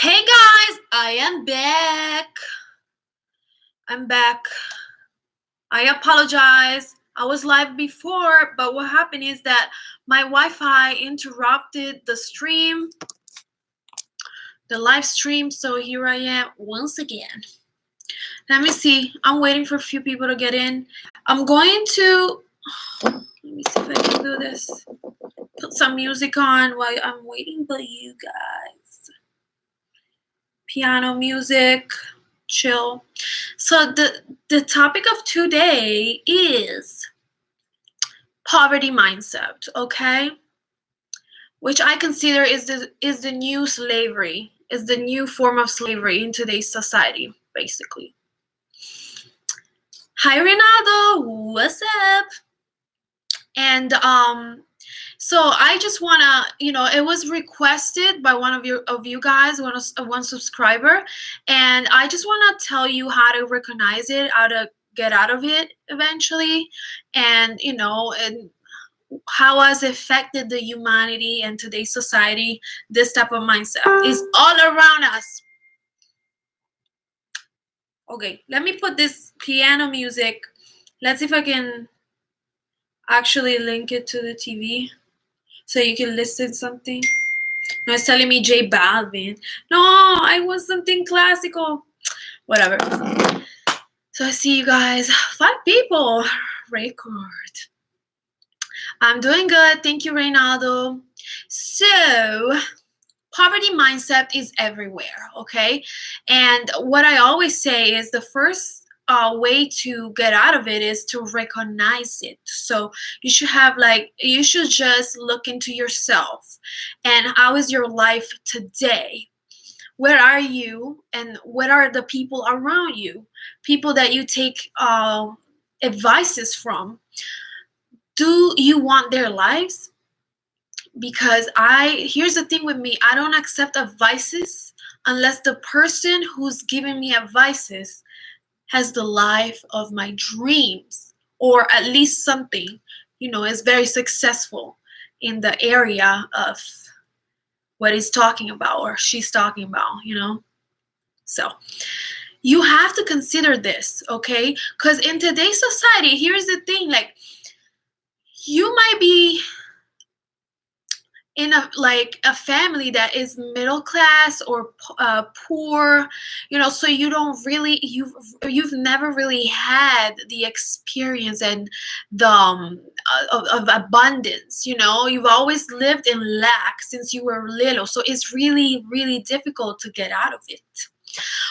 Hey guys, I am back. I'm back. I apologize. I was live before, but what happened is that my Wi-Fi interrupted the live stream, so here I am once again. Let me see. I'm waiting for a few people to get in. I'm going to let me see if I can do this. Put some music on while I'm waiting for you guys. Piano music. Chill. So the topic of today is poverty mindset, okay? Which I consider is the new slavery, is the new form of slavery in today's society, basically. Hi Renato, what's up? And so I just wanna, it was requested by one of you guys, one subscriber, and I just wanna tell you how to recognize it, how to get out of it eventually, and and how has affected the humanity and today's society. This type of mindset is all around us. Okay, let me put this piano music. Let's see if I can actually link it to the TV. So you can listen something. No, it's telling me J Balvin. No, I want something classical. Whatever. So I see you guys. 5 people. Record. I'm doing good. Thank you, Reynaldo. So poverty mindset is everywhere, okay? And what I always say is the first way to get out of it is to recognize it. So you should just look into yourself and how is your life today? Where are you and what are the people around you? People that you take advices from. Do you want their lives? Because here's the thing with me, I don't accept advices unless the person who's giving me advices has the life of my dreams, or at least something, is very successful in the area of what he's talking about or she's talking about, So you have to consider this, okay? Because in today's society, here's the thing, like, you might be in a family that is middle class or poor, so you've never really had the experience and the of abundance. You've always lived in lack since you were little, so it's really, really difficult to get out of it.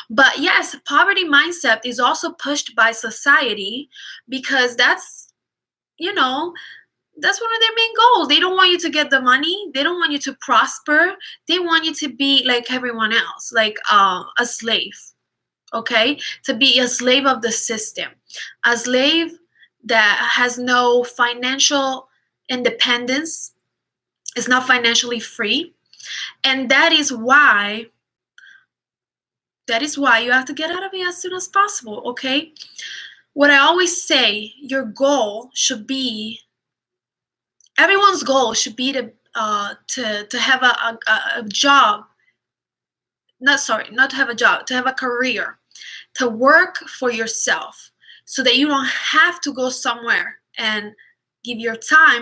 But yes, poverty mindset is also pushed by society because that's one of their main goals. They don't want you to get the money. They don't want you to prosper. They want you to be like everyone else, like a slave, okay? To be a slave of the system, a slave that has no financial independence, is not financially free. And that is why you have to get out of it as soon as possible, okay? What I always say, your goal should be, everyone's goal should be to have a job. Not to have a job, to have a career, to work for yourself, so that you don't have to go somewhere and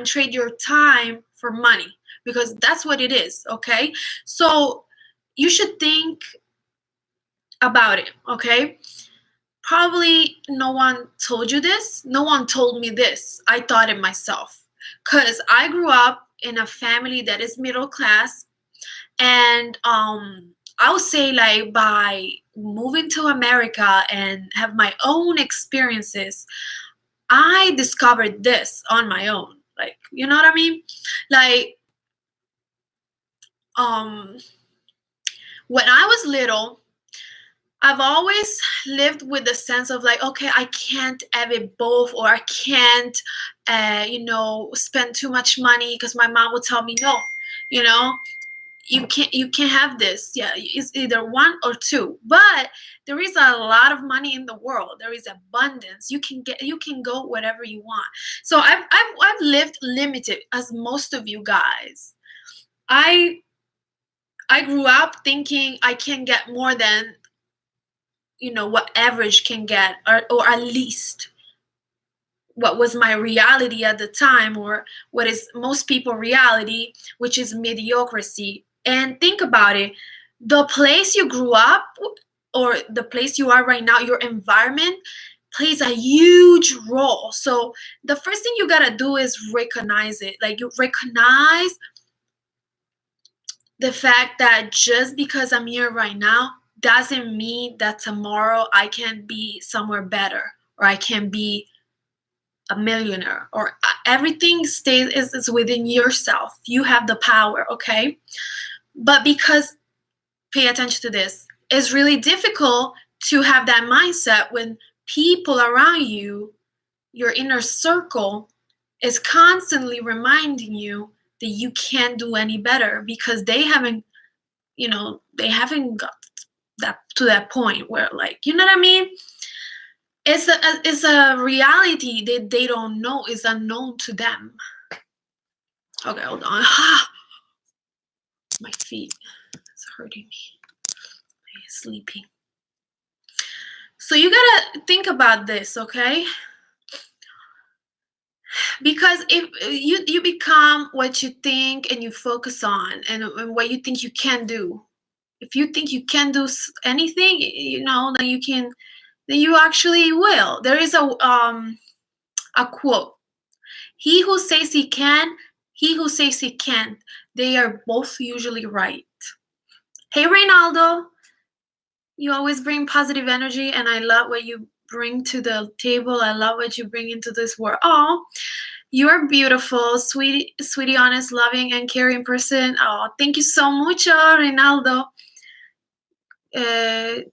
trade your time for money, because that's what it is, okay? So you should think about it, okay? Probably no one told you this. No one told me this. I thought it myself. Because I grew up in a family that is middle class. And I would say, like, by moving to America and have my own experiences, I discovered this on my own. Like, you know what I mean? Like, when I was little, I've always lived with the sense of, like, okay, I can't have it both, or I can't, spend too much money, because my mom would tell me, no, you can't have this. Yeah, it's either one or two. But there is a lot of money in the world. There is abundance. You can go whatever you want. So I've lived limited, as most of you guys. I I grew up thinking I can get more than, what average can get, or at least what was my reality at the time, or what is most people reality, which is mediocrity. And think about it, the place you grew up, or the place you are right now, your environment plays a huge role. So the first thing you gotta do is recognize it. Like, you recognize the fact that just because I'm here right now doesn't mean that tomorrow I can be somewhere better, or I can be a millionaire, or everything stays is within yourself. You have the power, okay? But because, pay attention to this, it's really difficult to have that mindset when people around you, your inner circle, is constantly reminding you that you can't do any better, because they haven't got that to that point where, like, you know what I mean? It's a reality that they don't know, is unknown to them. Okay, hold on. My feet, it's hurting me. I'm sleeping. So you gotta think about this, okay? Because if you become what you think and you focus on, and what you think you can do. If you think you can do anything, then you actually will. There is a quote: "He who says he can, he who says he can't, they are both usually right." Hey, Reynaldo, you always bring positive energy, and I love what you bring to the table. I love what you bring into this world. Oh, you are beautiful, sweetie, honest, loving, and caring person. Oh, thank you so much, Reynaldo.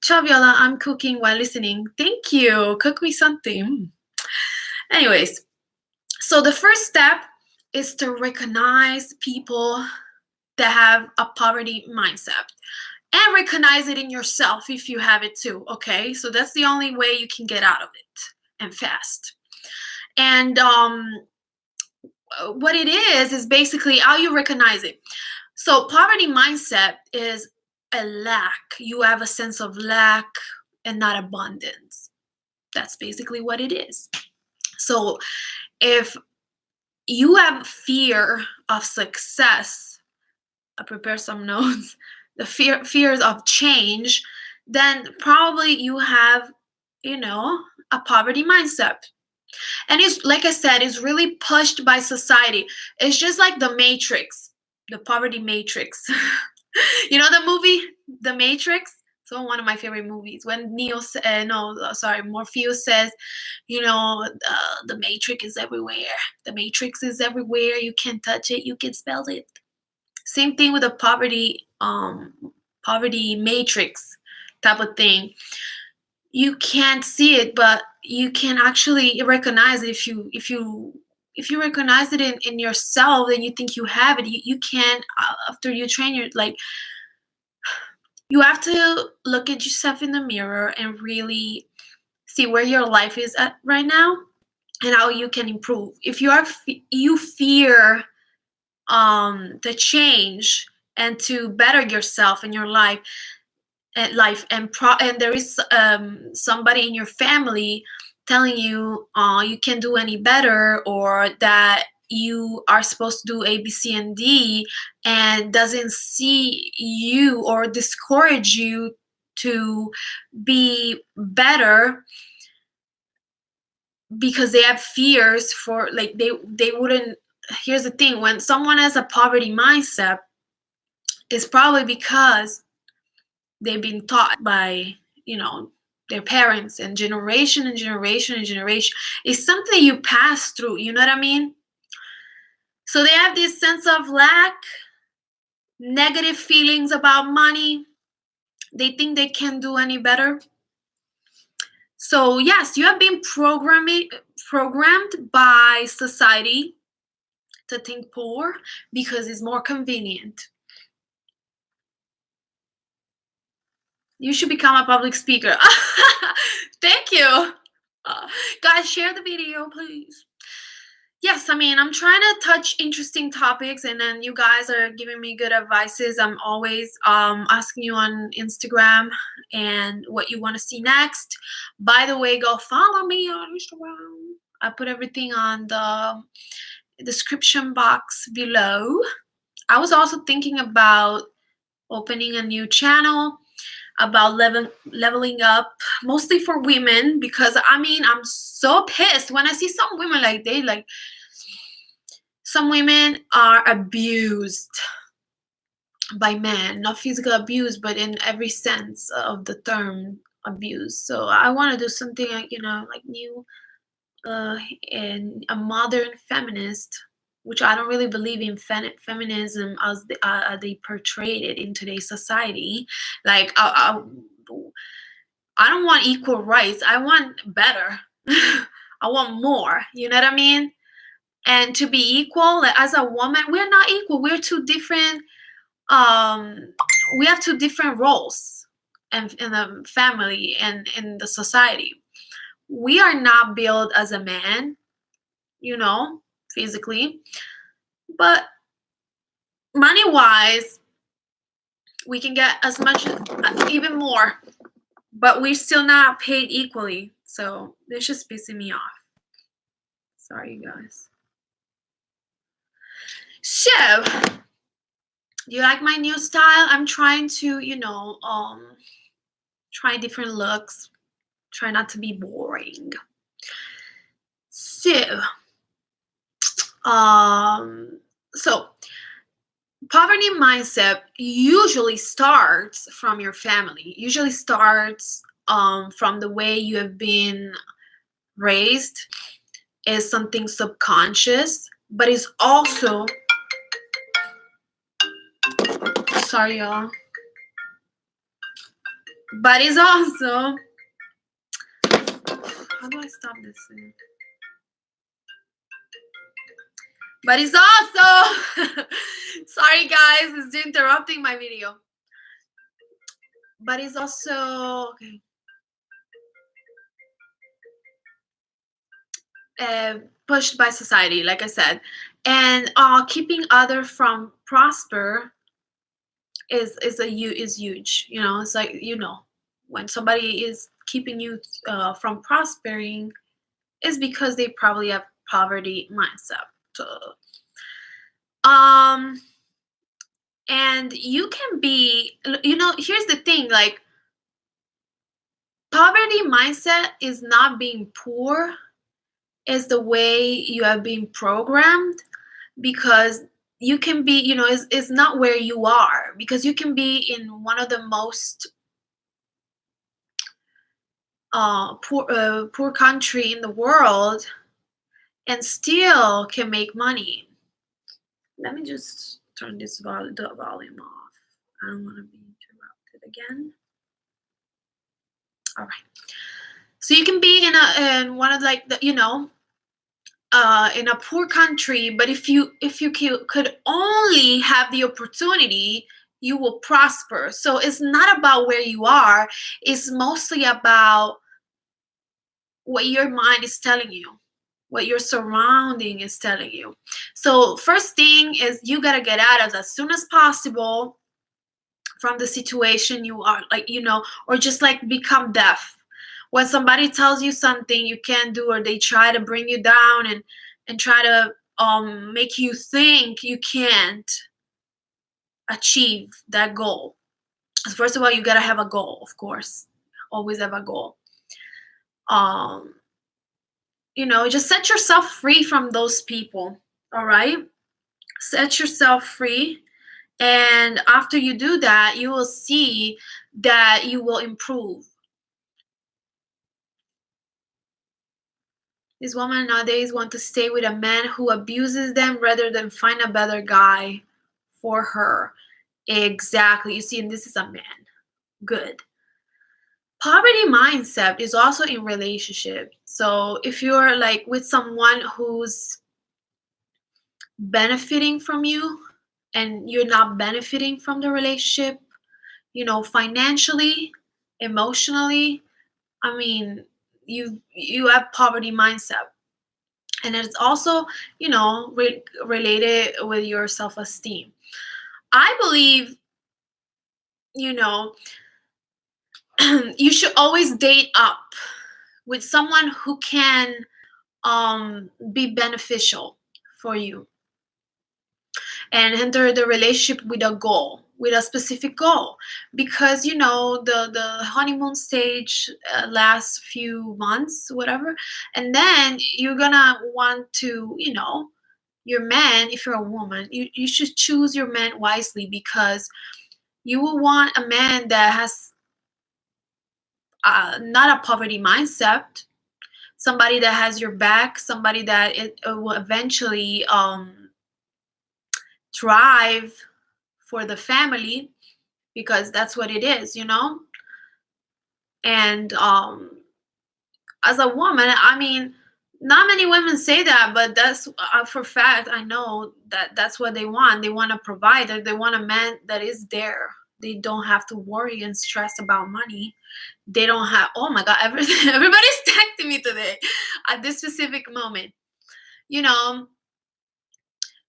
Ciao, Viola, I'm cooking while listening. Thank you. Cook me something. Anyways, so the first step is to recognize people that have a poverty mindset, and recognize it in yourself if you have it too, okay? So that's the only way you can get out of it, and fast. And what it is basically how you recognize it. So poverty mindset is a lack. You have a sense of lack and not abundance. That's basically what it is. So if you have fear of success, I prepare some notes, the fears of change, then probably you have, a poverty mindset. And it's, like I said, it's really pushed by society. It's just like the Matrix, the poverty matrix. You know the movie, The Matrix? So one of my favorite movies. When Morpheus says, the Matrix is everywhere. The Matrix is everywhere. You can't touch it. You can smell it. Same thing with the poverty matrix type of thing. You can't see it, but you can actually recognize it. If you recognize it in yourself, and you think you have it, you can, after you train your, like, you have to look at yourself in the mirror and really see where your life is at right now, and how you can improve. If you fear to change and to better yourself in your life, and there is somebody in your family telling you you can't do any better, or that you are supposed to do A, B, C, and D, and doesn't see you or discourage you to be better, because they have fears for, like, they wouldn't. Here's the thing: when someone has a poverty mindset, it's probably because they've been taught by, their parents, and generation and generation and generation. It's something you pass through, you know what I mean? So they have this sense of lack, negative feelings about money. They think they can't do any better. So yes, you have been programmed by society to think poor because it's more convenient. You should become a public speaker. Thank you. Guys, share the video, please. yes, I mean, I'm trying to touch interesting topics, and then you guys are giving me good advices. I'm always asking you on Instagram and what you want to see next. By the way, go follow me on Instagram. I put everything on the description box below. I was also thinking about opening a new channel about leveling up, mostly for women, because I mean, I'm so pissed when I see some women, like, they like, some women are abused by men, not physical abuse, but in every sense of the term abuse. So I want to do something like, like new, and a modern feminist, which I don't really believe in feminism as they portrayed it in today's society. Like, I don't want equal rights. I want better. I want more. You know what I mean? And to be equal, like, as a woman, we're not equal. We're two different. We have two different roles in the family and in the society. We are not built as a man, physically, but money wise, we can get as much, even more, but we're still not paid equally. So this just pissing me off. Sorry, you guys. So, do you like my new style? I'm trying to, try different looks. Try not to be boring. So, so poverty mindset usually starts from your family. Usually starts from the way you have been raised. Is something subconscious, but it's also, sorry y'all, but it's also, how do I stop this thing? But it's also, sorry guys, it's interrupting my video. But it's also, okay, pushed by society, like I said, and keeping other from prosper is huge. It's like, when somebody is keeping you from prospering, is because they probably have poverty mindset. And you can be, here's the thing, like, poverty mindset is not being poor, is the way you have been programmed, because you can be, it's not where you are, because you can be in one of the most poor country in the world and still can make money. Let me just turn the volume off. I don't want to be interrupted again. All right. So you can be in one of, like, the, in a poor country, but if you could only have the opportunity, you will prosper. So it's not about where you are. It's mostly about what your mind is telling you, what your surrounding is telling you. So first thing is, you gotta get out of as soon as possible from the situation you are, like, or just like become deaf. When somebody tells you something you can't do, or they try to bring you down and try to make you think you can't achieve that goal. First of all, you gotta have a goal, of course. Always have a goal. Just set yourself free from those people. All right, set yourself free, and after you do that, you will see that you will improve. These women nowadays want to stay with a man who abuses them rather than find a better guy for her. Exactly. You see, and this is a man. Good. Poverty mindset is also in relationship. So if you're like with someone who's benefiting from you and you're not benefiting from the relationship, financially, emotionally, I mean, you have poverty mindset. And it's also, related with your self-esteem. I believe, you know, you should always date up with someone who can be beneficial for you, and enter the relationship with a goal, with a specific goal, because the honeymoon stage lasts few months, whatever, and then you're gonna want to, your man, if you're a woman, you should choose your man wisely, because you will want a man that has not a poverty mindset, somebody that has your back, somebody that it will eventually thrive for the family, because that's what it is, and as a woman, I mean, not many women say that, but that's for a fact. I know that that's what they want. They want a provider. They want a man that is there. They don't have to worry and stress about money. They don't have, oh my God, everybody's texting me today at this specific moment.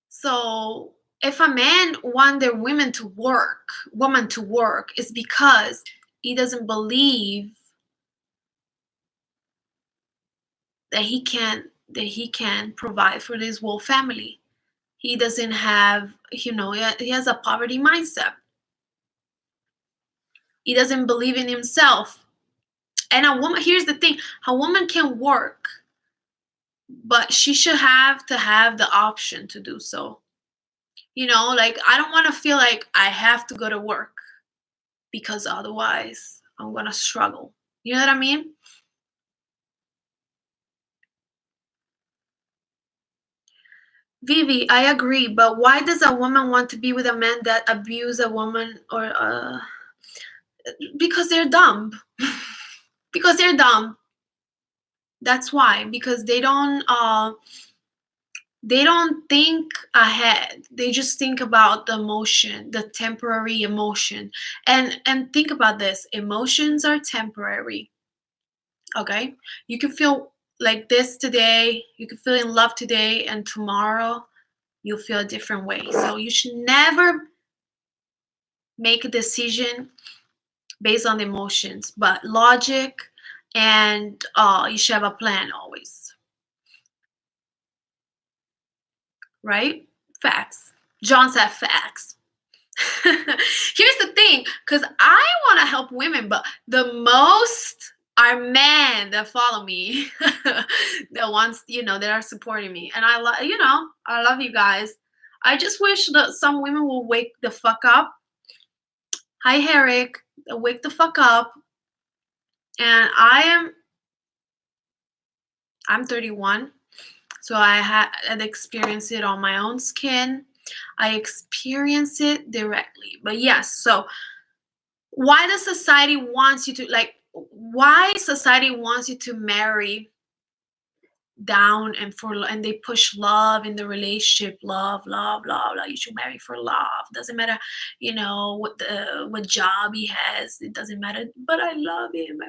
So if a man want their woman to work, is because he doesn't believe that he can provide for his whole family. He doesn't have, he has a poverty mindset. He doesn't believe in himself. And a woman, here's the thing, a woman can work, but she should have to have the option to do so. Like, I don't want to feel like I have to go to work, because otherwise I'm going to struggle. You know what I mean? Vivi, I agree, but why does a woman want to be with a man that abuse a woman, or because they're dumb. Because they're dumb. That's why. Because they don't think ahead. They just think about the emotion, the temporary emotion. And think about this. Emotions are temporary. Okay? You can feel like this today, you can feel in love today, and tomorrow you'll feel a different way. So you should never make a decision based on emotions, but logic, and you should have a plan always. Right? Facts. John said facts. Here's the thing, because I want to help women, but the most are men that follow me, that wants, that are supporting me, and I love you guys. I just wish that some women will wake the fuck up. Hi, Herrick. Wake the fuck up. And I'm 31, so I had experienced it on my own skin. I experienced it directly. But yes, so why does society wants you to, why society wants you to marry down, and they push love in the relationship, love, you should marry for love, doesn't matter what job he has, it doesn't matter, but I love him,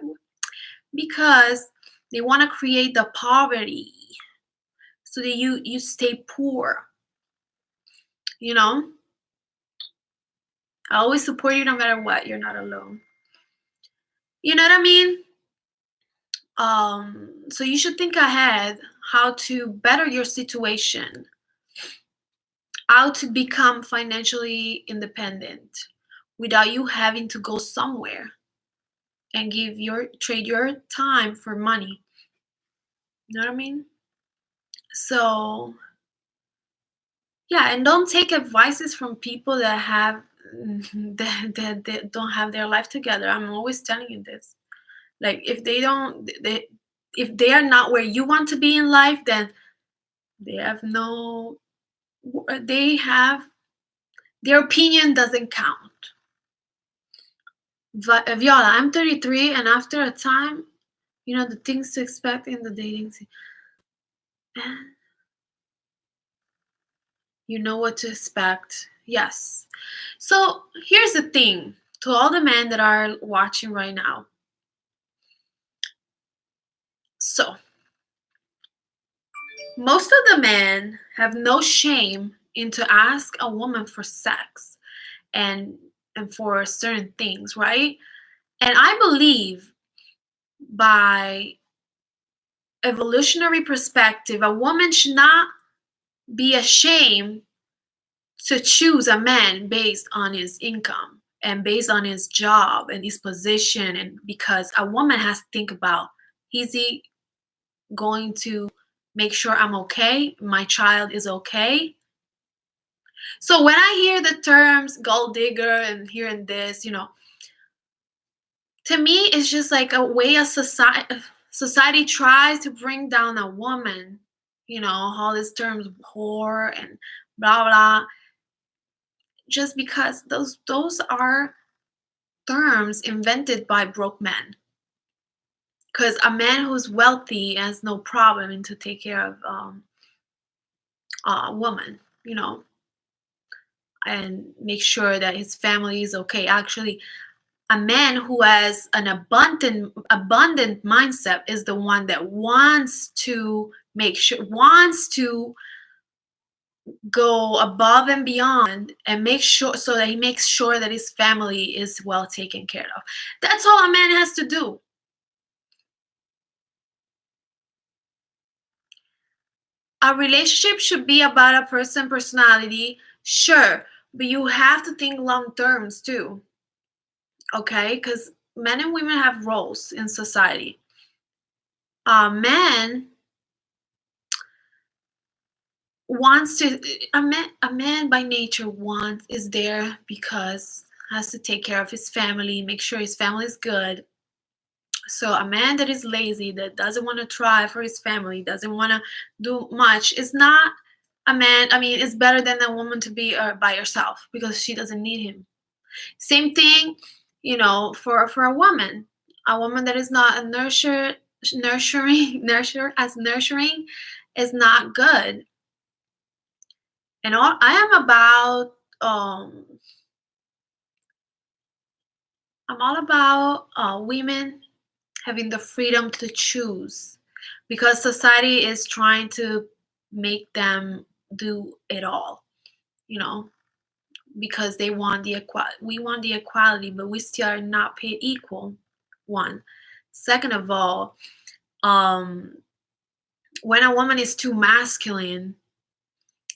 because they want to create the poverty so that you stay poor. I always support you no matter what. You're not alone. You know what I mean? So you should think ahead how to better your situation, how to become financially independent without you having to go somewhere and trade your time for money. You know what I mean? So yeah, and don't take advices from people that have that don't have their life together. I'm always telling you this. Like, if if they are not where you want to be in life, then they have no they have their opinion doesn't count. Viola, I'm 33, and after a time, the things to expect in the dating scene. You know what to expect. Yes. So here's the thing, to all the men that are watching right now. So Most of the men have no shame in to ask a woman for sex and for certain things, right? And I believe by evolutionary perspective, a woman should not be ashamed to choose a man based on his income and based on his job and his position, and because a woman has to think about, is he going to make sure I'm okay, my child is okay. So when I hear the terms gold digger and hearing this, to me it's just like a way of society tries to bring down a woman, all these terms whore and blah blah, just because those are terms invented by broke men. Because a man who's wealthy has no problem in to take care of a woman, and make sure that his family is okay. Actually, a man who has an abundant mindset is the one that wants to go above and beyond and make sure, so that he makes sure that his family is well taken care of. That's all a man has to do. A relationship should be about a personality, sure, but you have to think long terms too, okay? Because men and women have roles in society. Man wants to a man by nature wants is there because has to take care of his family, make sure his family is good. So a man that is lazy, that doesn't want to try for his family, doesn't want to do much, is not a man. I mean, it's better than a woman to be by herself because she doesn't need him. Same thing, for a woman that is not a nurturing is not good. And I am about I'm all about women having the freedom to choose, because society is trying to make them do it all, you know, because they want the we want the equality, but we still are not paid equal. One. Second of all, um, when a woman is too masculine,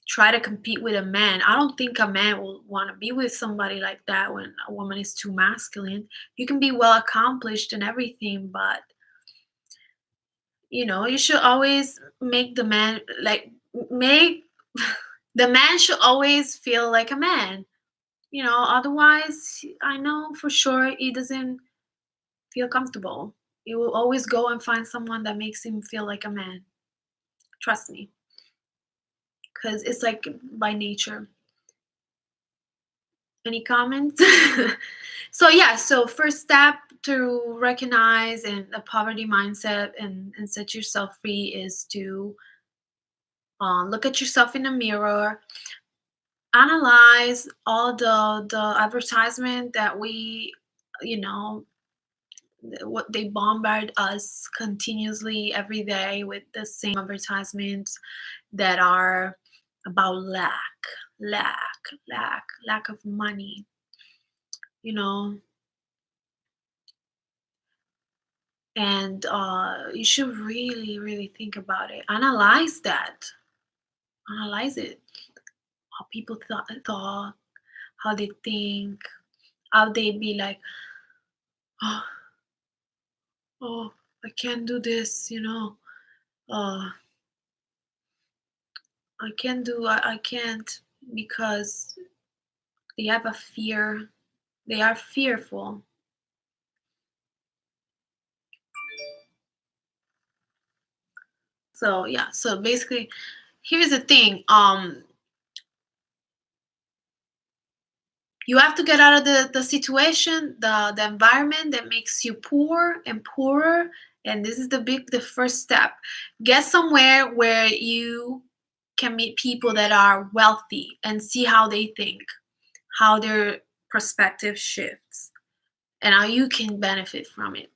try to compete with a man. I don't think a man will want to be with somebody like that when a woman is too masculine. You can be well accomplished and everything, but you should always make the man like make the man should always feel like a man. Otherwise, I know for sure he doesn't feel comfortable. He will always go and find someone that makes him feel like a man. Trust me, because it's like by nature. Any comments? So yeah, so first step to recognize and the poverty mindset and set yourself free is to look at yourself in the mirror, analyze all the advertisement that we, you know, what they bombard us continuously every day with the same advertisements that are about lack, lack of money, you know, and you should really, really think about it. Analyze it. How people thought, how they think, how they be like, oh, oh, I can't do this, uh, I can't, because they have a fear. They are fearful. So yeah, so basically, here's the thing. You have to get out of the situation, the environment that makes you poor and poorer. And this is the first step. Get somewhere where you can meet people that are wealthy and see how they think, how their perspective shifts, and how you can benefit from it.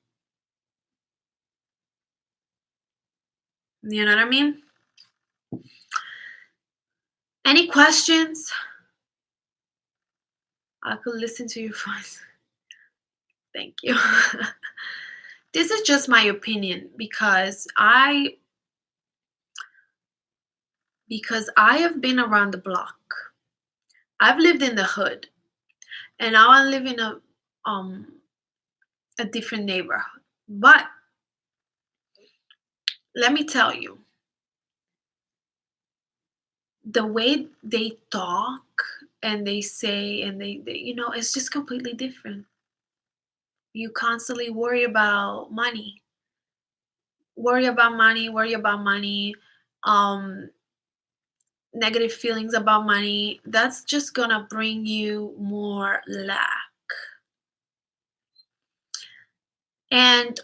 You know what I mean? Any questions? I could listen to your voice. Thank you. This is just my opinion because I have been around the block. I've lived in the hood, and now I live in a different neighborhood. But let me tell you, the way they talk and they say and they it's just completely different. You constantly worry about money, um, negative feelings about money. That's just gonna bring you more lack. And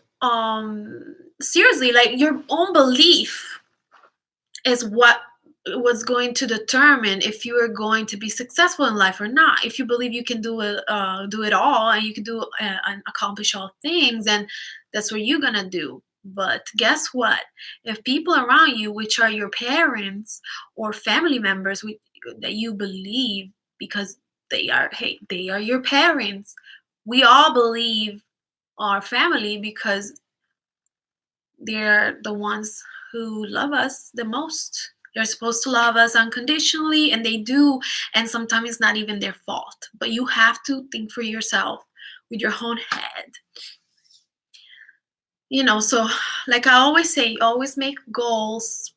seriously, like your own belief is what was going to determine if you are going to be successful in life or not. If you believe you can do it all, and you can do and accomplish all things, and that's what you're gonna do. But guess what? If people around you, which are your parents or family members, that you believe, because they are your parents. We all believe our family because they're the ones who love us the most. They're supposed to love us unconditionally, and they do. And sometimes it's not even their fault. But you have to think for yourself with your own head. So like I always say, always make goals.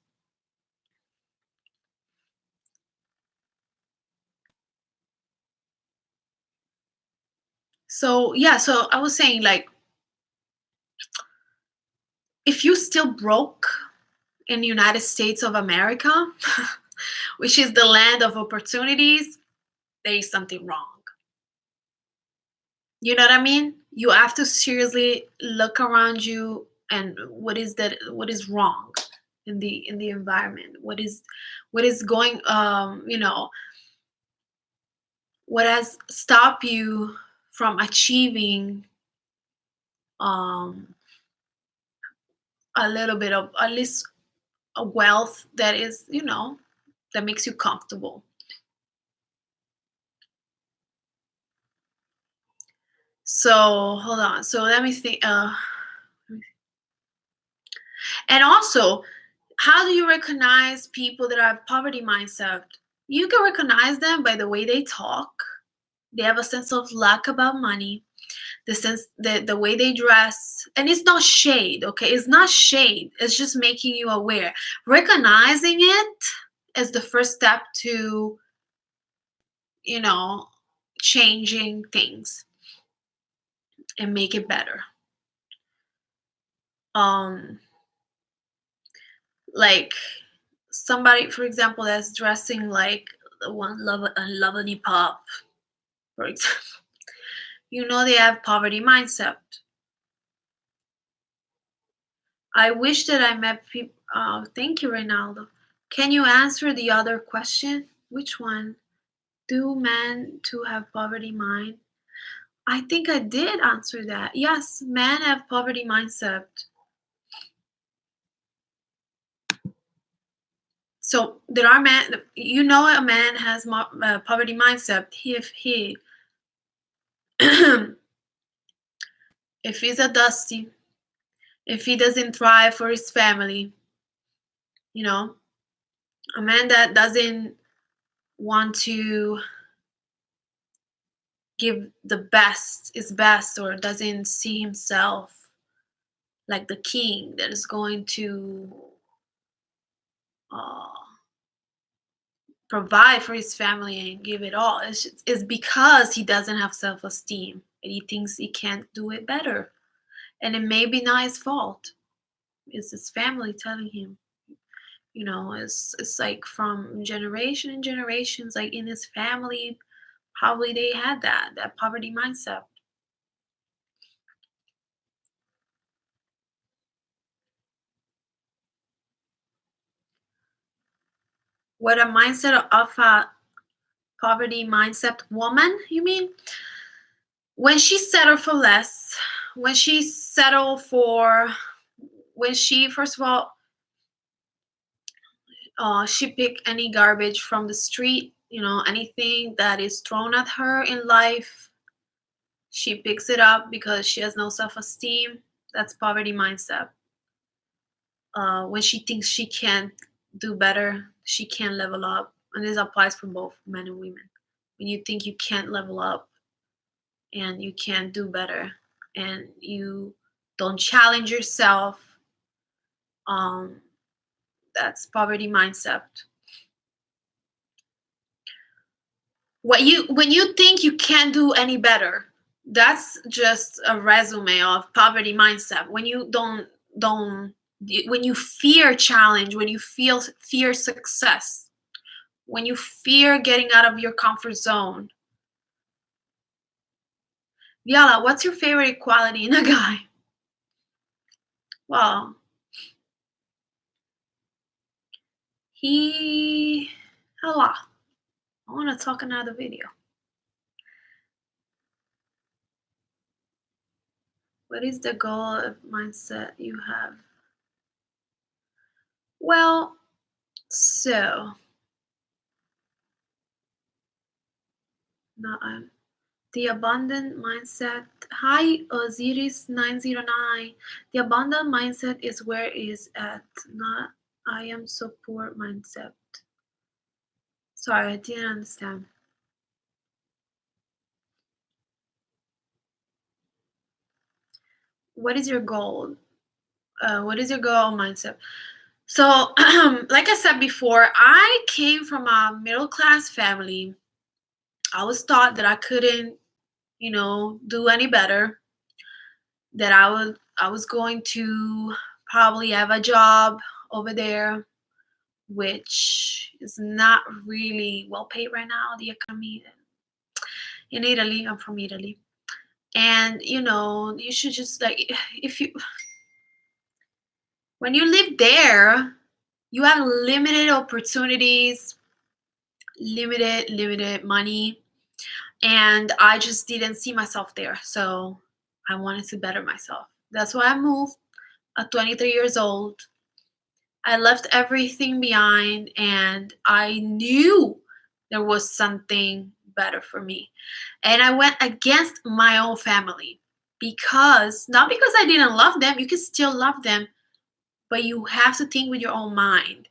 So yeah, so I was saying, like, if you still broke in the United States of America, which is the land of opportunities, there is something wrong. You know what I mean? You have to seriously look around you and what is wrong in the environment. What is going what has stopped you from achieving um a little bit of, at least, a wealth that is, that makes you comfortable. So hold on. So let me think. And also, how do you recognize people that have poverty mindset? You can recognize them by the way they talk. They have a sense of lack about money. The way they dress, and it's not shade. Okay, it's not shade. It's just making you aware. Recognizing it is the first step to you know changing things and make it better. Um, like somebody, for example, that's dressing like the one lovely pop, for example. They have poverty mindset. I wish that I met people. Oh, thank you, Ronaldo. Can you answer the other question? Which one? Do men to have poverty mind? I think I did answer that. Yes, men have poverty mindset. So there are men. A man has poverty mindset if he if he's a dusty, if he doesn't thrive for his family, you know, a man that doesn't want to give the best his best, or doesn't see himself like the king that is going to uh, provide for his family and give it all. It's because he doesn't have self-esteem and he thinks he can't do it better, and it may be not his fault. It's his family telling him. It's like from generation and generations, like in his family, probably they had that poverty mindset. What a mindset of a poverty mindset woman, you mean? When she settled for less, when she settled for, when she, first of all, She pick any garbage from the street, anything that is thrown at her in life. She picks it up because she has no self-esteem. That's poverty mindset. When she thinks she can't do better, she can't level up. And this applies for both men and women. When you think you can't level up and you can't do better and you don't challenge yourself, um, that's poverty mindset. When you think you can't do any better, that's just a resume of poverty mindset. When you don't when you fear challenge, when you feel fear success, when you fear getting out of your comfort zone. Viola, what's your favorite quality in a guy? Well, he a lot. I want to talk another video. What is the goal of mindset you have? Well, so no, the abundant mindset. Hi, Osiris909. The abundant mindset is where is at, not I am so poor mindset. Sorry, I didn't understand. What is your goal? What is your goal mindset? So, like I said before, I came from a middle class family. I was taught that I couldn't, do any better. That I was going to probably have a job over there, which is not really well paid right now. The economy in Italy. I'm from Italy, and you should just like if you when you live there, you have limited opportunities, limited money, and I just didn't see myself there. So I wanted to better myself. That's why I moved at 23 years old. I left everything behind and I knew there was something better for me. And I went against my own family not because I didn't love them, you can still love them, but you have to think with your own mind.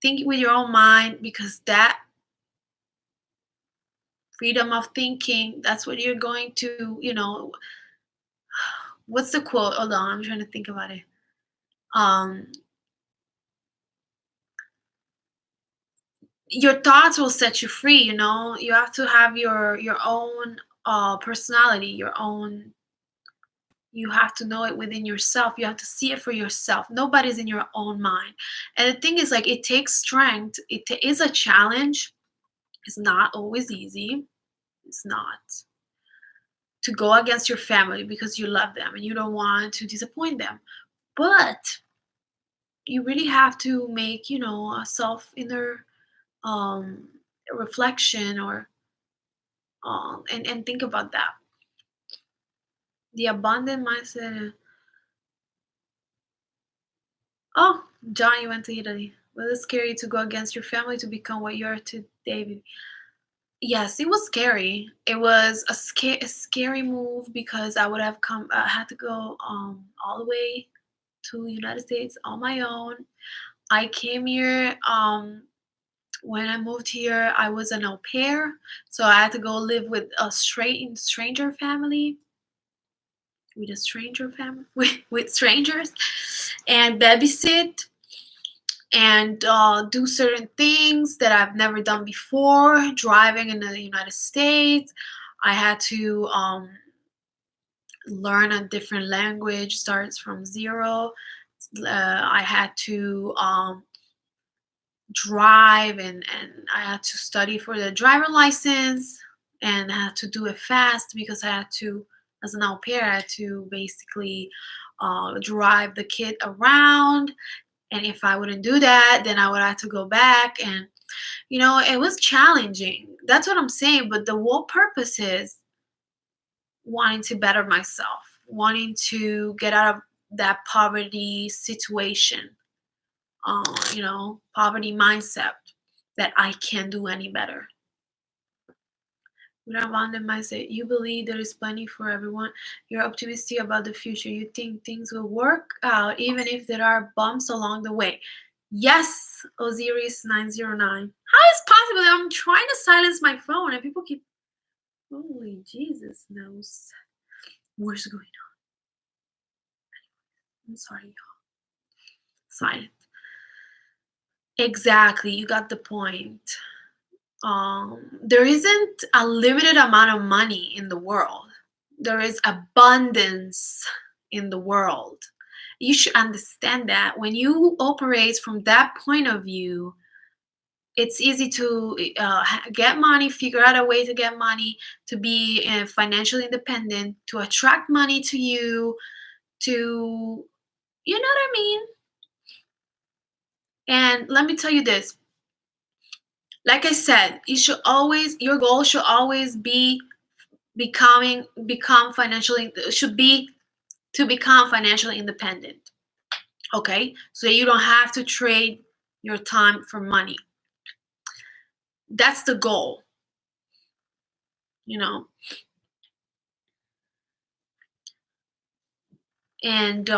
Think with your own mind because that freedom of thinking, that's what you're going to, what's the quote? Hold on, I'm trying to think about it. Um, your thoughts will set you free. You have to have your own personality, your own. You have to know it within yourself. You have to see it for yourself. Nobody's in your own mind. And the thing is, like, it takes strength. Is a challenge. It's not always easy. It's not to go against your family because you love them and you don't want to disappoint them. But you really have to make, a self inner um, reflection or and think about that. The abundant mindset. Oh, John, you went to Italy. Was it scary to go against your family to become what you are today? Yes, it was scary. It was a scary move because I would have I had to go all the way to the United States on my own. I came here when I moved here. I was an au pair, so I had to go live with a stranger family, with a stranger family, with strangers, and babysit and do certain things that I've never done before. Driving in the United States, I had to learn a different language, starts from zero. I had to drive and I had to study for the driver license and I had to do it fast because I had to, as an au pair, I had to basically drive the kid around. And if I wouldn't do that, then I would have to go back. And, it was challenging. That's what I'm saying. But the whole purpose is wanting to better myself, wanting to get out of that poverty situation. poverty mindset that I can't do any better. With abundant mindset, you believe there is plenty for everyone. You're optimistic about the future. You think things will work out even if there are bumps along the way. Yes, Osiris 909. How is possible? I'm trying to silence my phone and people keep. Holy Jesus knows what's going on. I'm sorry, y'all. Silent. Exactly, you got the point. There isn't a limited amount of money in the world. There is abundance in the world. You should understand that when you operate from that point of view, it's easy to get money, figure out a way to get money, to be financially independent, to attract money to you, to, you know what I mean? And let me tell you this. Like I said, your goal should always be become financially should be to become financially independent. Okay, so you don't have to trade your time for money. That's the goal, you know. And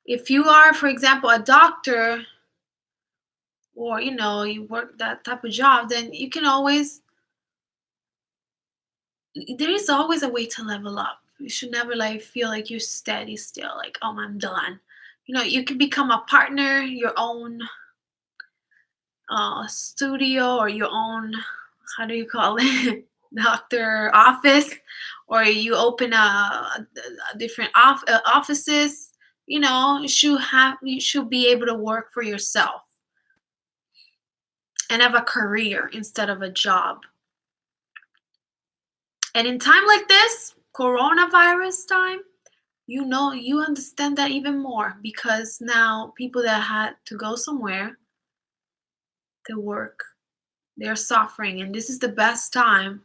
if you are, for example, a doctor, or you work that type of job, then you can always there is always a way to level up. You should never like feel like you're steady still, like, oh, I'm done. You can become a partner, your own studio, or your own, how do you call it, doctor office, or you open a different offices. You should be able to work for yourself and have a career instead of a job. And in time like this, coronavirus time, you understand that even more, because now people that had to go somewhere to work, they're suffering, and this is the best time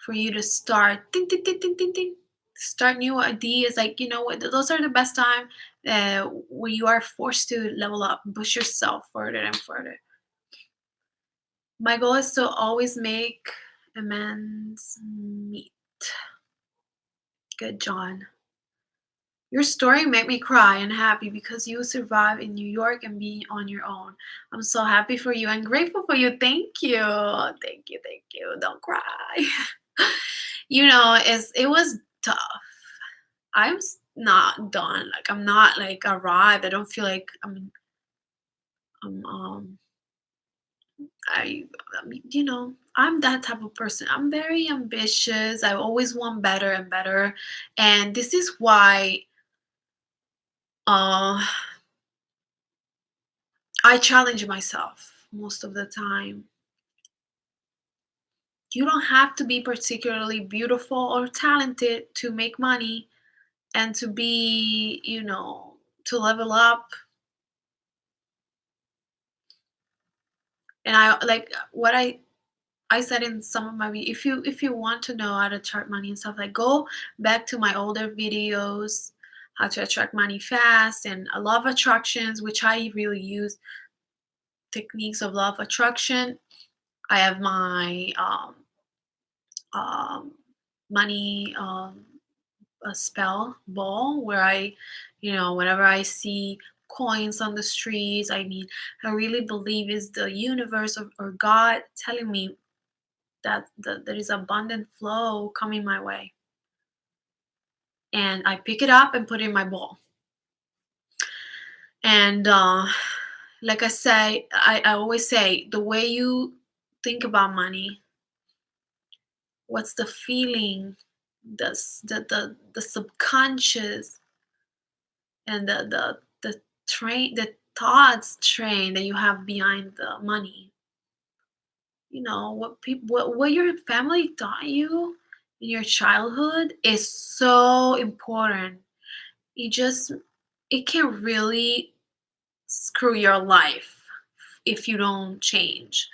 for you to start ting, ting, ting, ting, ting, ting, start new ideas. Like, what, those are the best time where you are forced to level up and push yourself further and further. My goal is to always make amends meet. Good, John. Your story made me cry and happy because you survived in New York and being on your own. I'm so happy for you and grateful for you. Thank you. Thank you. Thank you. Don't cry. It was tough. I'm not done. Like, I'm not like arrived. I don't feel like I'm I'm that type of person. I'm very ambitious. I always want better and better. And this is why I challenge myself most of the time. You don't have to be particularly beautiful or talented to make money and to be, to level up. And I like what I said in some of my videos. If you want to know how to attract money and stuff, like, go back to my older videos, how to attract money fast and law of attractions, which I really use techniques of law of attraction. I have my money a spell ball where whenever I see coins on the streets, I really believe is the universe or God telling me that there is abundant flow coming my way. And I pick it up and put it in my bowl. And like I always say, the way you think about money, what's the feeling, the subconscious, and the thoughts train that you have behind the money. What your family taught you in your childhood is so important. It can really screw your life if you don't change.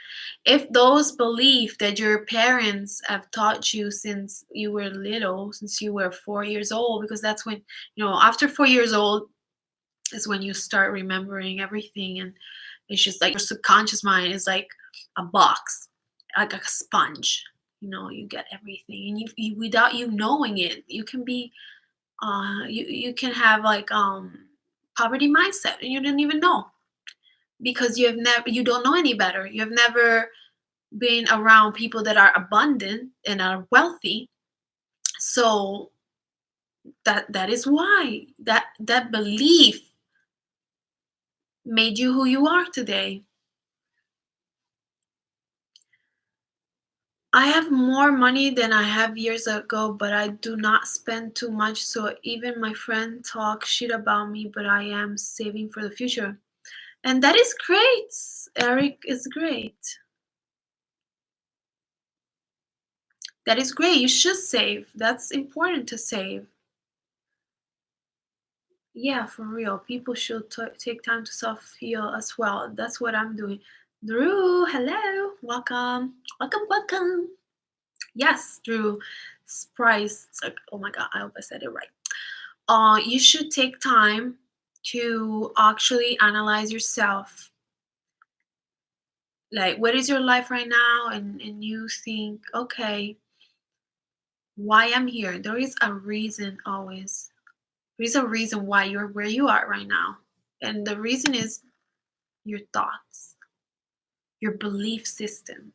If those beliefs that your parents have taught you since you were little, since you were 4 years old, because that's when, after 4 years old is when you start remembering everything. And it's just like your subconscious mind is like a box, like a sponge. You get everything, and you without you knowing it, you can be you can have like poverty mindset, and you didn't even know, because you don't know any better. You have never been around people that are abundant and are wealthy. So that is why that belief made you who you are today. I have more money than I have years ago, but I do not spend too much, so even my friend talk shit about me, but I am saving for the future. And that is great. Eric is great. That is great. You should save. That's important to save. Yeah, for real. People should take time to self heal as well. That's what I'm doing. Drew, hello. Welcome. Welcome, welcome. Yes, Drew. Price. Oh my God, I hope I said it right. You should take time to actually analyze yourself. Like, what is your life right now? And you think, okay, why I'm here? There is a reason always. There's a reason why you're where you are right now. And the reason is your thoughts, your belief system.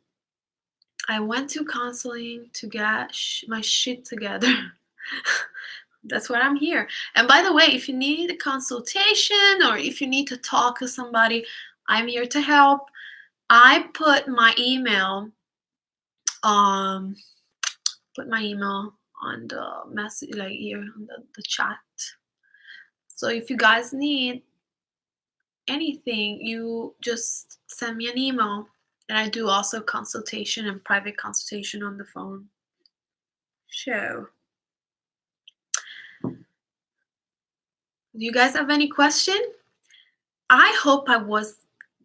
I went to counseling to get my shit together. That's why I'm here. And by the way, if you need a consultation or if you need to talk to somebody, I'm here to help. I put my email um on the message, like here on the chat. So if you guys need anything, you just send me an email. And I do also consultation and private consultation on the phone. So, do you guys have any question? I hope I was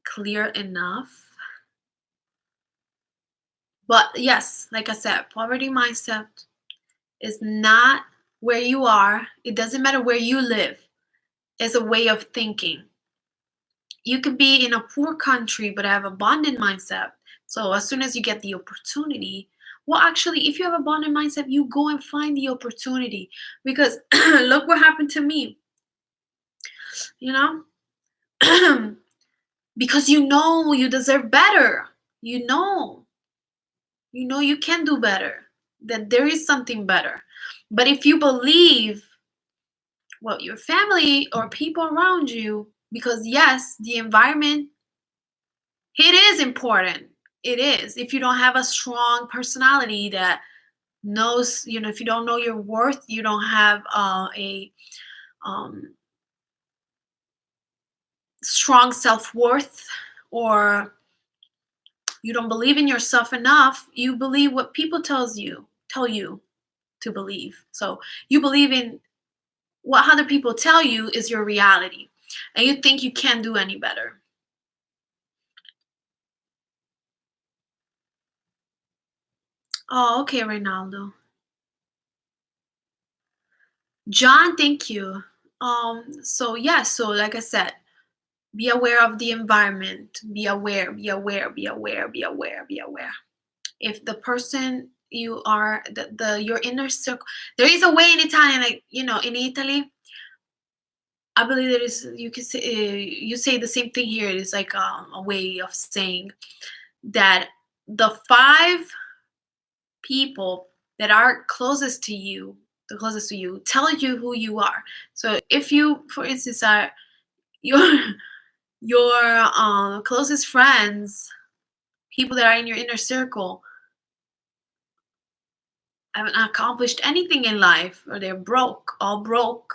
clear enough. But yes, like I said, poverty mindset is not where you are. It doesn't matter where you live. It's a way of thinking. You could be in a poor country but have abundant mindset. So as soon as you get the opportunity, well, actually, if you have abundant mindset, you go and find the opportunity. Because look what happened to me. You know, because you deserve better. You know you can do better. That there is something better. But if you believe, well, your family or people around you, because yes, the environment, it is important. It is. If you don't have a strong personality that knows, if you don't know your worth, you don't have a um, strong self-worth, or you don't believe in yourself enough, you believe what people tell you to believe. So you believe in what other people tell you is your reality, and you think you can't do any better. Oh, okay, Ronaldo. John, thank you. So yeah, so like I said, be aware of the environment. Be aware, be aware, be aware, be aware, be aware. If the person you are, the your inner circle, there is a way in Italian, like in Italy, I believe there is. You can say you say the same thing here. It is like a way of saying that the five people that are closest to you, the closest to you, tell you who you are. So if you, for instance, are your closest friends, people that are in your inner circle, haven't accomplished anything in life, or they're broke, all broke,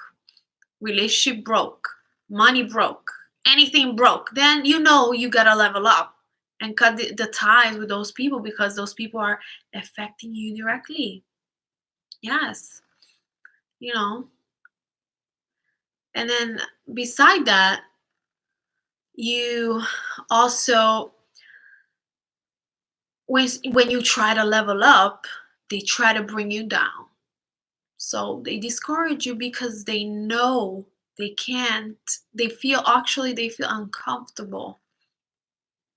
relationship broke, money broke, anything broke, then you gotta level up and cut the ties with those people, because those people are affecting you directly. Yes, you know. And then beside that, You also, when you try to level up, they try to bring you down. So they discourage you because they know they can't. They feel uncomfortable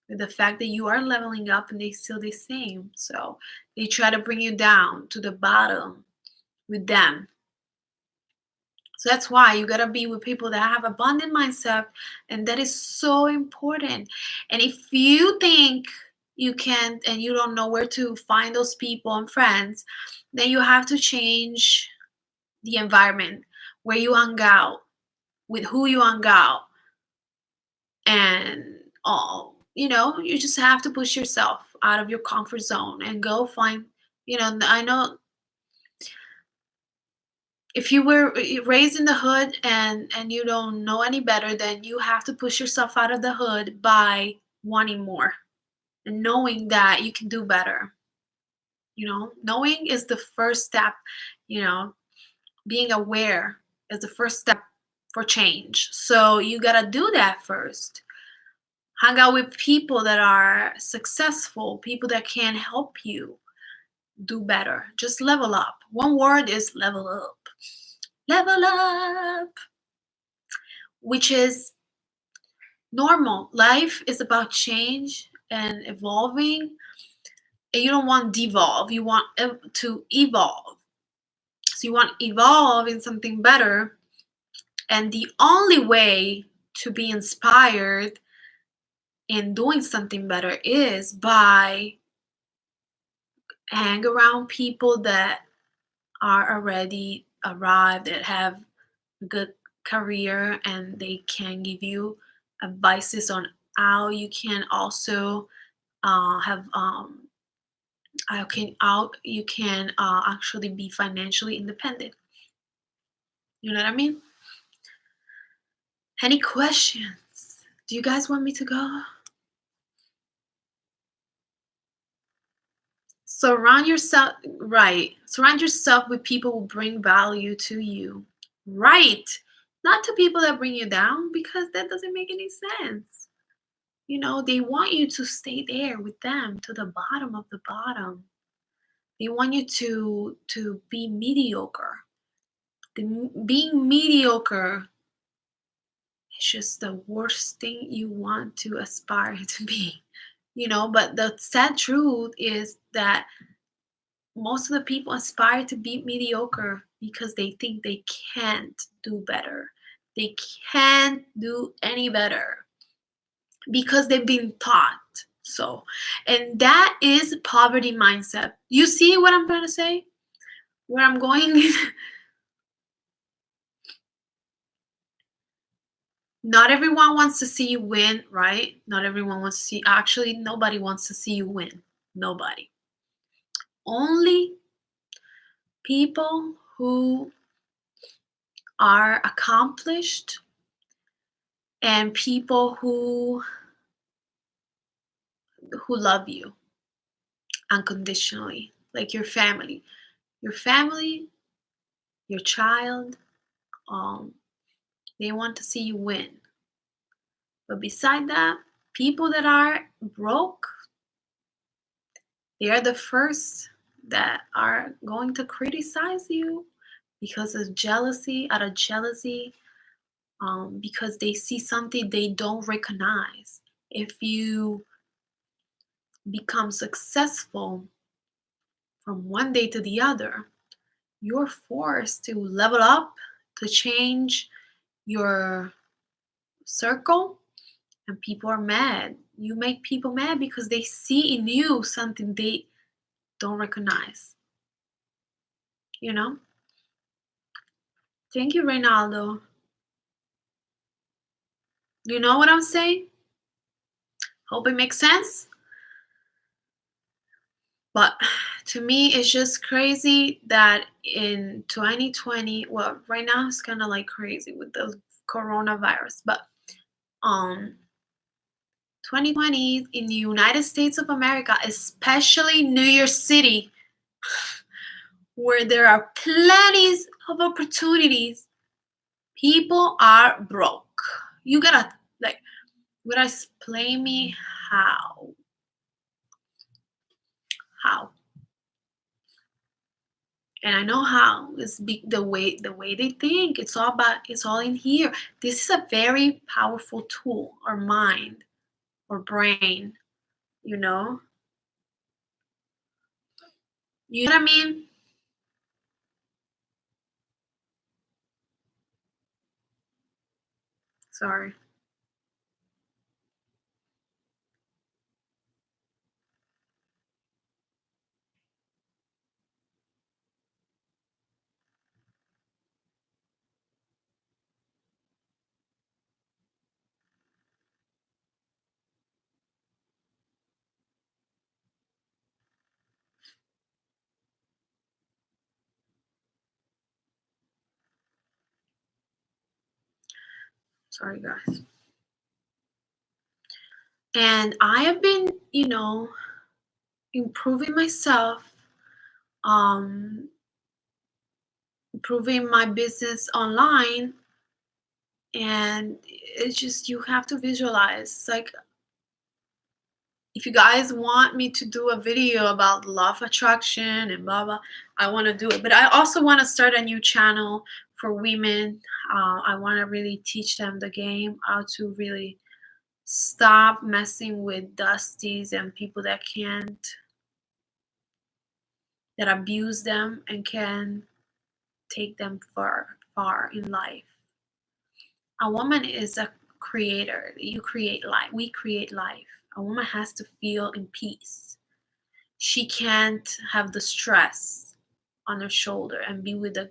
with the fact that you are leveling up and they still the same. So they try to bring you down to the bottom with them. So that's why you gotta be with people that have abundant mindset, and that is so important. And if you think you can't and you don't know where to find those people and friends, then you have to change the environment where you hang out, with who you hang out, and all. You just have to push yourself out of your comfort zone and go find. I know if you were raised in the hood and you don't know any better, then you have to push yourself out of the hood by wanting more and knowing that you can do better. Knowing is the first step. you know Being aware is the first step for change, so you gotta do that first. Hang out with people that are successful, people that can help you do better. Just level up. One word is level up. Level up, which is normal. Life is about change and evolving, and you don't want devolve. You want to evolve. So you want to evolve in something better, and the only way to be inspired in doing something better is by hang around people that are already arrived, that have a good career, and they can give you advices on how you can also have how you can actually be financially independent. You know what I mean? Any questions? Do you guys want me to go? Surround yourself with people who bring value to you. Right. Not to people that bring you down, because that doesn't make any sense. They want you to stay there with them to the bottom of the bottom. They want you to be mediocre. Being mediocre is just the worst thing you want to aspire to be. But the sad truth is that most of the people aspire to be mediocre because they think they can't do better. They can't do any better because they've been taught so. And that is poverty mindset. You see what I'm trying to say? Where I'm going? Not everyone wants to see you win, right? Not everyone wants to see, actually, nobody wants to see you win. Nobody. Only people who are accomplished and people who love you unconditionally, like your family. Your family, your child, um, they want to see you win. But beside that, people that are broke, they are the first that are going to criticize you because of jealousy, out of jealousy, because they see something they don't recognize. If you become successful from one day to the other, you're forced to level up, to change your circle, and people are mad. You make people mad because they see in you something they don't recognize. You know? Thank you, Reynaldo. You know what I'm saying? Hope it makes sense. But to me, it's just crazy that in 2020, well, right now it's kind of like crazy with the coronavirus, but um 2020 in the United States of America, especially New York City, where there are plenty of opportunities, people are broke. You gotta, like, Would I explain me how? How? And I know how. It's the way they think. It's all in here. This is a very powerful tool, or mind, or brain. You know. You know what I mean? Sorry. Sorry, guys. And I have been, improving myself, um, improving my business online. And it's just, you have to visualize. It's like, if you guys want me to do a video about law of attraction and blah blah, I want to do it. But I also want to start a new channel for women. I want to really teach them the game, how to really stop messing with dusties and people that abuse them and can take them far in life. A woman is a creator. You create life. We create life. A woman has to feel in peace. She can't have the stress on her shoulder and be with a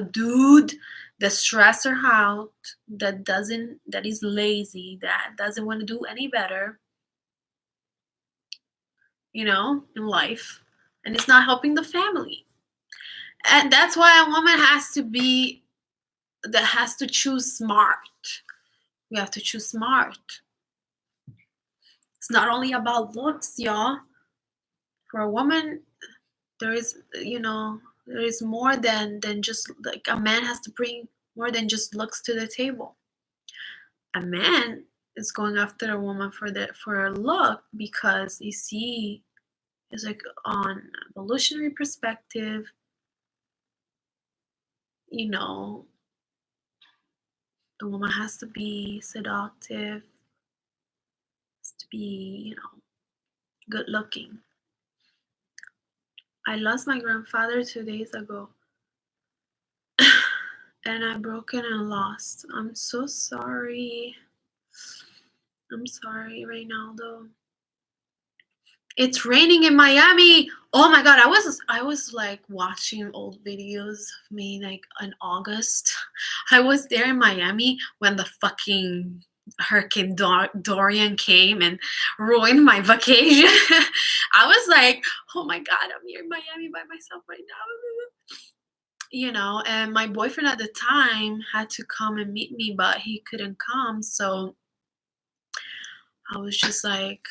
dude that stress her out, that is lazy, that doesn't want to do any better, in life, and it's not helping the family. And that's why a woman has to choose smart. We have to choose smart. It's not only about looks, y'all. For a woman, there is, there is more than just, like, a man has to bring more than just looks to the table. A man is going after a woman for a look because you see, it's like, on evolutionary perspective, the woman has to be seductive, has to be, good looking. I lost my grandfather 2 days ago. And I broken and lost. I'm so sorry. I'm sorry right now, though. It's raining in Miami. Oh my god, I was like watching old videos of me, like, in August. I was there in Miami when the fucking Hurricane Dorian came and ruined my vacation. I was like, oh my god, I'm here in Miami by myself right now. And my boyfriend at the time had to come and meet me, but he couldn't come. So I was just like,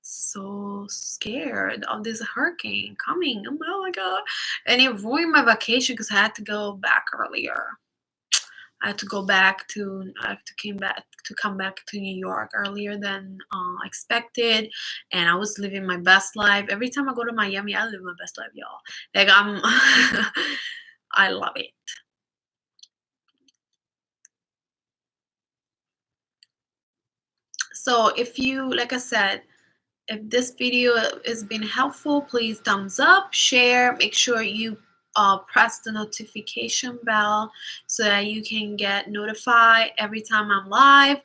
so scared of this hurricane coming. Oh my god. And it ruined my vacation because I had to go back earlier. I had to come back to New York earlier than expected, and I was living my best life. Every time I go to Miami, I live my best life, y'all. Like, I love it. So if you, like I said, if this video has been helpful, please thumbs up, share, make sure you press the notification bell so that you can get notified every time I'm live.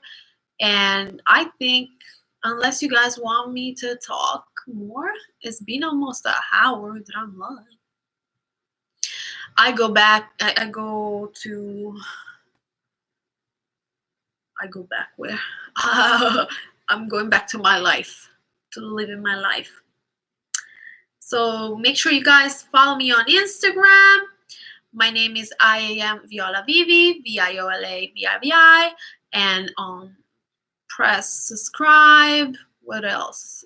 And I think, unless you guys want me to talk more, it's been almost an hour that I'm live. I go back where? I'm going back to my life, to living my life. So make sure you guys follow me on Instagram. My name is I am Viola Vivi, VIOLA VIVI, and press subscribe. What else?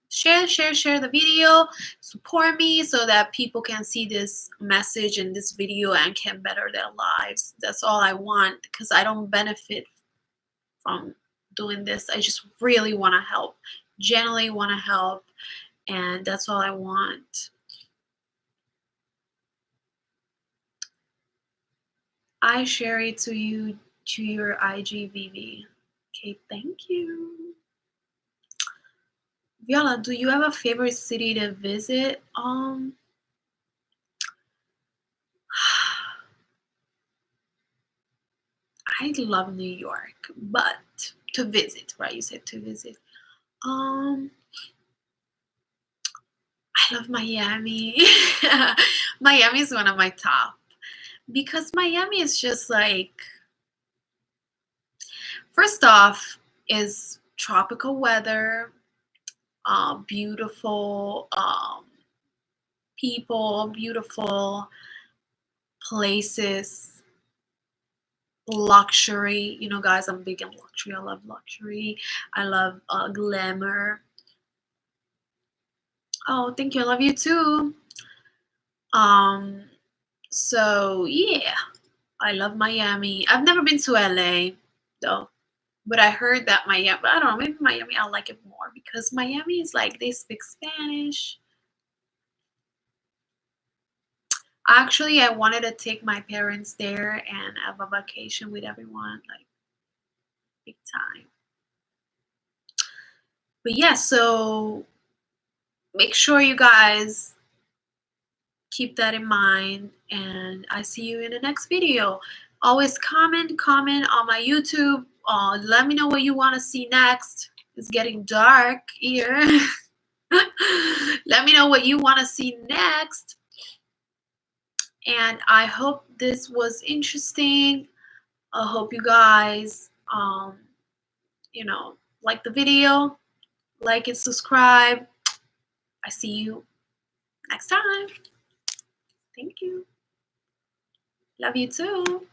Share the video, support me so that people can see this message and this video and can better their lives. That's all I want, because I don't benefit from doing this. I just really want to help, genuinely want to help, and that's all I want. I share it to you to your IGVV. Okay, thank you. Viola, do you have a favorite city to visit? I love New York, but to visit, right? You said to visit. Um, I love Miami. Miami is one of my top because Miami is just like, first off, is tropical weather, beautiful people, beautiful places, luxury. You know, guys, I'm big in luxury. I love luxury. I love glamour. Oh, thank you. I love you too. Um, so yeah, I love Miami. I've never been to LA though, but I heard that Miami, I don't know, maybe Miami I like it more because Miami is like they speak Spanish. Actually, I wanted to take my parents there and have a vacation with everyone, like big time. But yeah, so make sure you guys keep that in mind, and I see you in the next video. Always comment on my YouTube. Let me know what you want to see next. It's getting dark here. Let me know what you want to see next, and I hope this was interesting. I hope you guys you know, like the video, like and subscribe. I see you next time. Thank you. Love you too.